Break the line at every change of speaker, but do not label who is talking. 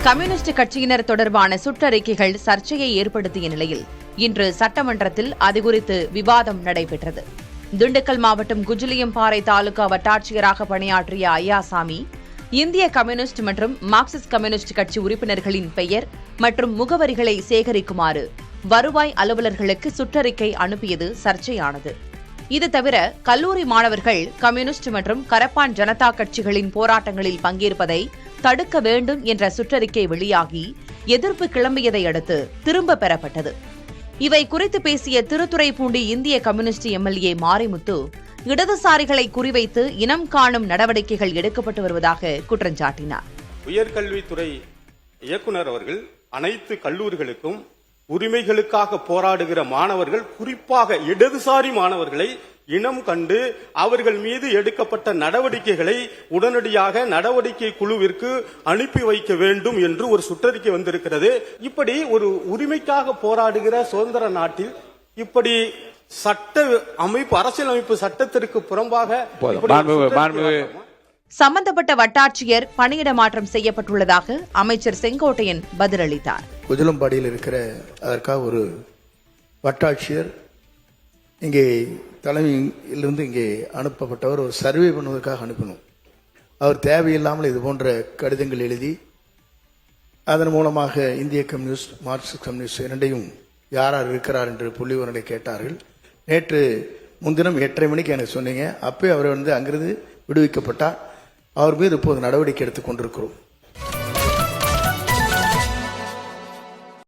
Communist கட்சியினர் தொடர்பான சுற்றறிக்கைகள் சர்ச்சையை ஏற்படுத்திய நிலையில் இன்று சட்டமன்றத்தில் அதுகுறித்து விவாதம் நடைபெற்றது. திண்டுக்கல் மாவட்டம் குஜிலியம்பாறை தாலுகா வட்டாட்சியராக பணியாற்றிய ஐயாசாமி இந்திய கம்யூனிஸ்ட் மற்றும் மார்க்சிஸ்ட் கம்யூனிஸ்ட் கட்சி உறுப்பினர்களின் பெயர் மற்றும் முகவரிகளை சேகரிக்குமாறு வருவாய் அலுவலர்களுக்கு சுற்றறிக்கை அனுப்பியது சர்ச்சையானது. இது தவிர கல்லூரி மாணவர்கள் கம்யூனிஸ்ட் மற்றும் கரப்பான் ஜனதா கட்சிகளின் போராட்டங்களில் பங்கேற்பதை தடுக்க வேண்டும் என்ற சுற்றறிக்கை வெளியாகி எதிர்ப்பு கிளம்பியதை அடுத்து திரும்ப பெறப்பட்டது. இவை குறித்து பேசிய திருத்துறைப்பூண்டி இந்திய கம்யூனிஸ்ட் எம்எல்ஏ மாரிமுத்து இடதுசாரிகளை குறிவைத்து இனம் காணும் நடவடிக்கைகள் எடுக்கப்பட்டு வருவதாக குற்றஞ்சாட்டினார்.
உயர்கல்வித்துறை இயக்குநர் அவர்கள் அனைத்து கல்லூரிகளுக்கும் உரிமைகளுக்காக போராடுகிற மாணவர்கள், குறிப்பாக இடதுசாரி மாணவர்களை இனம் கண்டு அவர்கள் மீது எடுக்கப்பட்ட நடவடிக்கைகளை உடனடியாக நடவடிக்கை குழுவிற்கு அனுப்பி வைக்க வேண்டும் என்று ஒரு சுற்றறிக்கை வந்திருக்கிறது. இப்படி ஒரு உரிமைக்காக போராடுகிற சுதந்திர நாட்டில் இப்படி சட்ட அமைப்பு, அரசியலமைப்பு சட்டத்திற்கு புறம்பாக
சம்பந்தப்பட்ட வட்டாட்சியர் பணியிட மாற்றம் செய்யப்பட்டுள்ளதாக அமைச்சர் செங்கோட்டையன் பதிலளித்தார்.
குஜிலம்பாடியில் இருக்கிற அதற்காக ஒரு வட்டாட்சியர் இங்கே தலைமையிலிருந்து இங்கே அனுப்பப்பட்டவர் ஒரு சர்வே பண்ணுவதற்காக அனுப்பணும். அவர் தேவையில்லாமல் இது போன்ற கடிதங்கள் எழுதி அதன் மூலமாக இந்திய கம்யூனிஸ்ட் மார்க்சிஸ்ட் கம்யூனிஸ்ட் இரண்டையும் யார் யார் இருக்கிறார் என்று புள்ளி விவரங்களை கேட்டார்கள். நேற்று முன்தினம் 8:30 மணிக்கு எனக்கு சொன்னீங்க. அப்பவே அவர் அங்கிருந்து விடுவிக்கப்பட்டார். அவர் மீது இப்போது நடவடிக்கை எடுத்துக் கொண்டிருக்கிறோம்.